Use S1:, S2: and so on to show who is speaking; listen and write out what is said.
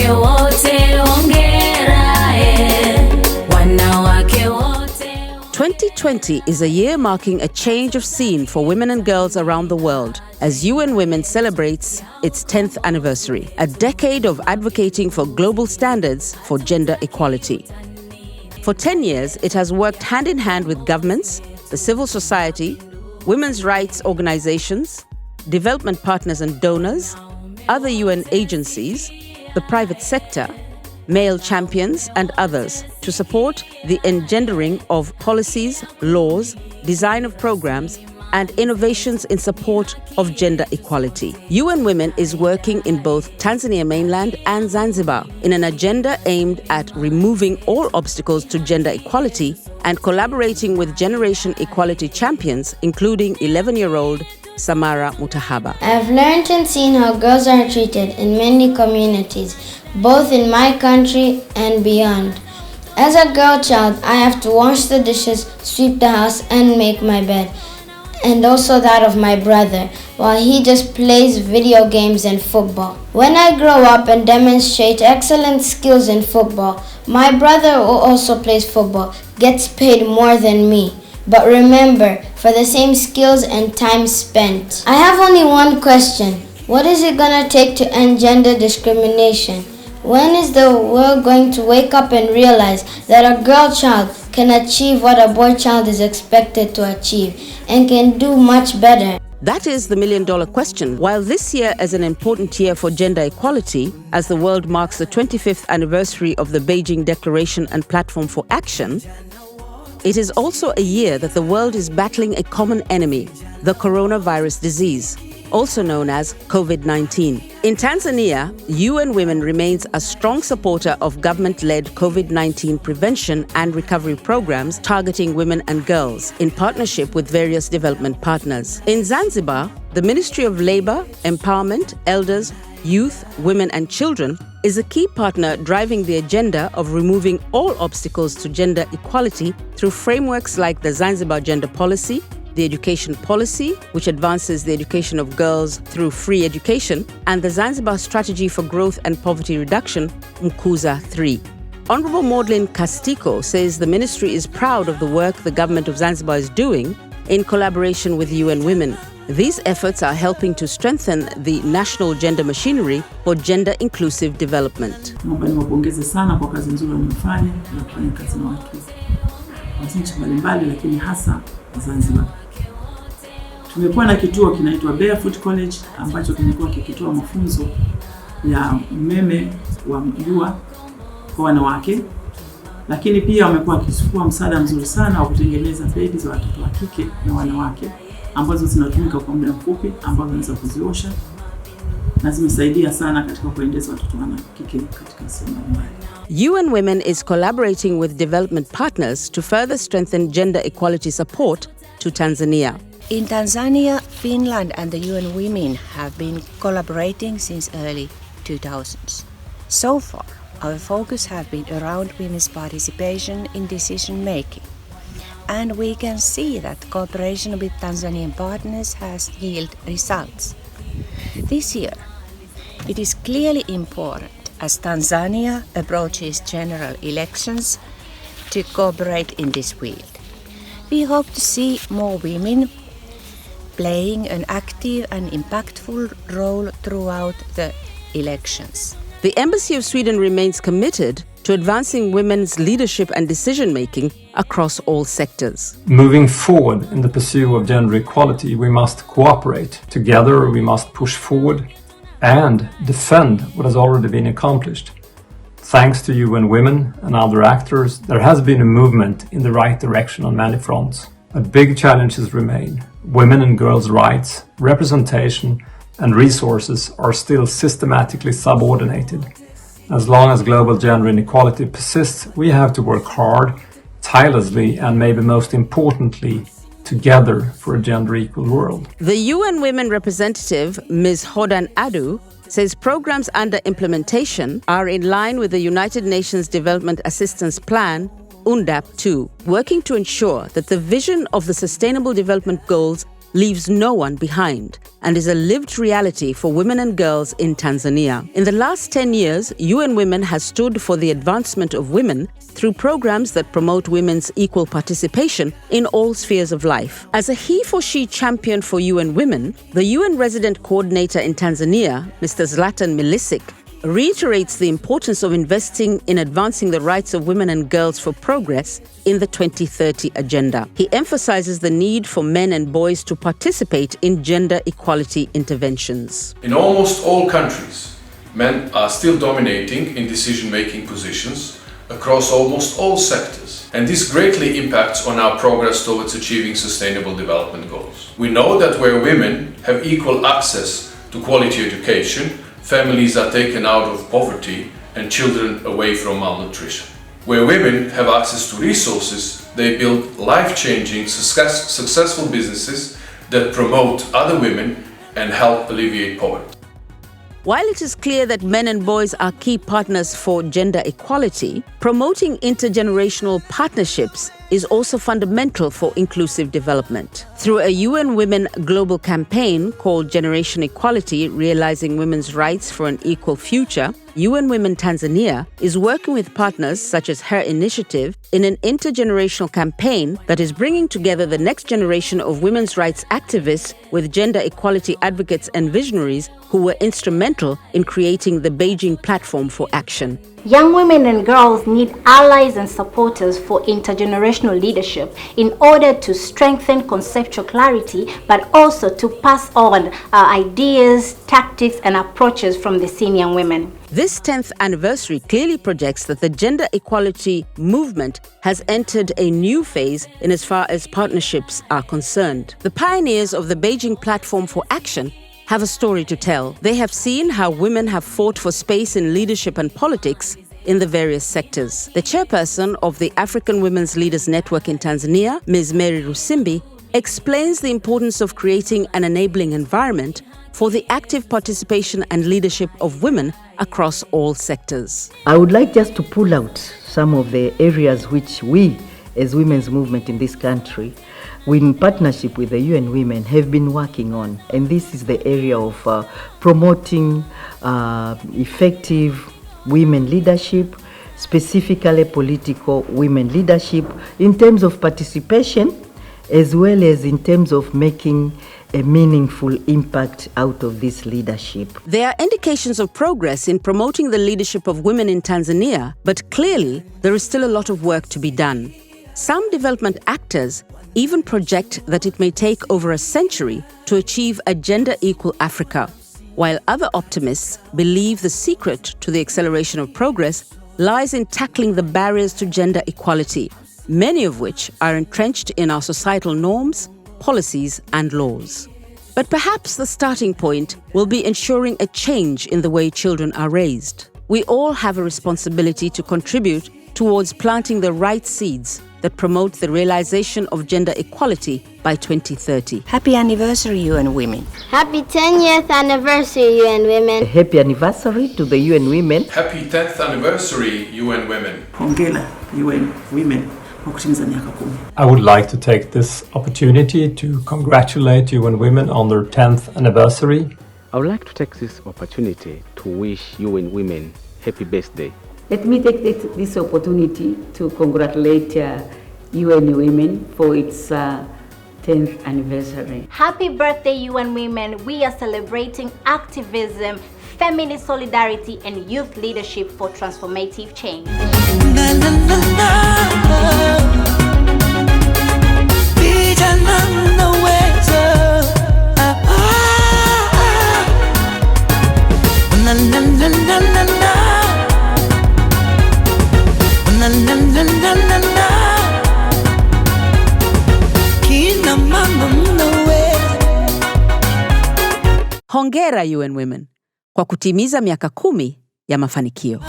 S1: Wanawake wote hongera, wanawake wote.
S2: 2020 is a year marking a change of scene for women and girls around the world as UN Women celebrates its 10th anniversary, a decade of advocating for global standards for gender equality. For 10 years, it has worked hand in hand with governments, the civil society, women's rights organizations, development partners and donors, other UN agencies, the private sector, male champions and others to support the engendering of policies, laws, design of programs, and innovations in support of gender equality. UN Women is working in both Tanzania mainland and Zanzibar in an agenda aimed at removing all obstacles to gender equality and collaborating with generation equality champions, including 11-year-old Samara Mutahaba.
S3: I've learned and seen how girls are treated in many communities, both in my country and beyond. As a girl child, I have to wash the dishes, sweep the house, and make my bed, and also that of my brother, while he just plays video games and football. When I grow up and demonstrate excellent skills in football, my brother who also plays football gets paid more than me. But remember, for the same skills and time spent. I have only one question. What is it gonna take to end gender discrimination? When is the world going to wake up and realize that a girl child can achieve what a boy child is expected to achieve and can do much better?
S2: That is the million-dollar question. While this year is an important year for gender equality, as the world marks the 25th anniversary of the Beijing Declaration and Platform for Action, it is also a year that the world is battling a common enemy, the coronavirus disease, also known as COVID-19. In Tanzania, UN Women remains a strong supporter of government-led COVID-19 prevention and recovery programs targeting women and girls in partnership with various development partners. In Zanzibar, the Ministry of Labour, Empowerment, Elders, Youth, Women and Children is a key partner driving the agenda of removing all obstacles to gender equality through frameworks like the Zanzibar Gender Policy, the Education Policy, which advances the education of girls through free education, and the Zanzibar Strategy for Growth and Poverty Reduction, Mkuza 3. Honorable Maudlin Castico says the ministry is proud of the work the government of Zanzibar is doing in collaboration with UN Women. These efforts are helping to strengthen the national gender machinery for gender-inclusive development.
S4: Naomba niwapongeze sana kwa kazi nzuri wanayofanya na kufanya kazi na watu wa nchi mbalimbali, lakini hasa Zanzibar. Tumekuwa na kituo kinaitwa Barefoot College ambacho kimekuwa kikitoa mafunzo ya umeme wa jua kwa wanawake, lakini pia wamekuwa wakichukua msaada mzuri sana wa kutengeneza pedi za watoto wa kike na wanawake ambazo zinatumika kwa muda mfupi, ambazo wanaweza kuziosha, na zimesaidia sana katika kuendeleza watoto wa kike katika sehemu mbalimbali.
S2: UN Women is collaborating with development partners to further strengthen gender equality support to Tanzania.
S5: In Tanzania, Finland and the UN Women have been collaborating since early 2000s. So far, our focus has been around women's participation in decision making. And we can see that cooperation with Tanzanian partners has yielded results. This year, it is clearly important as Tanzania approaches general elections to cooperate in this field. We hope to see more women playing an active and impactful role throughout the elections.
S2: The Embassy of Sweden remains committed to advancing women's leadership and decision-making across all sectors.
S6: Moving forward in the pursuit of gender equality, we must cooperate. Together, we must push forward and defend what has already been accomplished. Thanks to UN Women and other actors, there has been a movement in the right direction on many fronts. But big challenges remain. Women and girls' rights, representation, and resources are still systematically subordinated. As long as global gender inequality persists, we have to work hard, tirelessly, and maybe most importantly, together for a gender-equal world.
S2: The UN Women representative, Ms. Hodan Adu, says programs under implementation are in line with the United Nations Development Assistance Plan, UNDAP 2, working to ensure that the vision of the Sustainable Development Goals leaves no one behind, and is a lived reality for women and girls in Tanzania. In the last 10 years, UN Women has stood for the advancement of women through programs that promote women's equal participation in all spheres of life. As a he-for-she champion for UN Women, the UN resident coordinator in Tanzania, Mr. Zlatan Milisic, reiterates the importance of investing in advancing the rights of women and girls for progress in the 2030 agenda. He emphasizes the need for men and boys to participate in gender equality interventions.
S7: In almost all countries, men are still dominating in decision-making positions across almost all sectors, and this greatly impacts on our progress towards achieving sustainable development goals. We know that where women have equal access to quality education, families are taken out of poverty and children away from malnutrition. Where women have access to resources, they build life-changing, successful businesses that promote other women and help alleviate poverty.
S2: While it is clear that men and boys are key partners for gender equality, promoting intergenerational partnerships is also fundamental for inclusive development. Through a UN Women global campaign called Generation Equality, Realizing Women's Rights for an Equal Future, UN Women Tanzania is working with partners such as Her Initiative in an intergenerational campaign that is bringing together the next generation of women's rights activists with gender equality advocates and visionaries who were instrumental in creating the Beijing Platform for Action.
S8: Young women and girls need allies and supporters for intergenerational leadership in order to strengthen conceptual clarity, but also to pass on ideas, tactics, and approaches from the senior women.
S2: This 10th anniversary clearly projects that the gender equality movement has entered a new phase in as far as partnerships are concerned. The pioneers of the Beijing Platform for Action have a story to tell. They have seen how women have fought for space in leadership and politics in the various sectors. The chairperson of the African Women's Leaders Network in Tanzania, Ms. Mary Rusimbi, explains the importance of creating an enabling environment for the active participation and leadership of women across all sectors.
S9: I would like just to pull out some of the areas which we, as women's movement in this country, in partnership with the UN Women, have been working on. And this is the area of promoting effective women leadership, specifically political women leadership, in terms of participation, as well as in terms of making a meaningful impact out of this leadership.
S2: There are indications of progress in promoting the leadership of women in Tanzania, but clearly there is still a lot of work to be done. Some development actors even project that it may take over a century to achieve a gender-equal Africa, while other optimists believe the secret to the acceleration of progress lies in tackling the barriers to gender equality, many of which are entrenched in our societal norms, policies, and laws. But perhaps the starting point will be ensuring a change in the way children are raised. We all have a responsibility to contribute towards planting the right seeds that promote the realization of gender equality by 2030.
S5: Happy anniversary, UN Women.
S3: Happy 10th anniversary, UN Women.
S9: Happy anniversary to the UN Women.
S7: Happy 10th anniversary, UN Women.
S4: Hongera UN Women kwa kutimiza miaka 10.
S6: I would like to take this opportunity to congratulate UN Women on their 10th anniversary.
S10: I would like to take this opportunity to wish UN Women happy birthday.
S11: Let me take this opportunity to congratulate UN Women for its 10th anniversary.
S8: Happy birthday, UN Women. We are celebrating activism, feminist solidarity, and youth leadership for transformative change.
S2: Hongera UN Women kwa kutimiza miaka 10 ya mafanikio.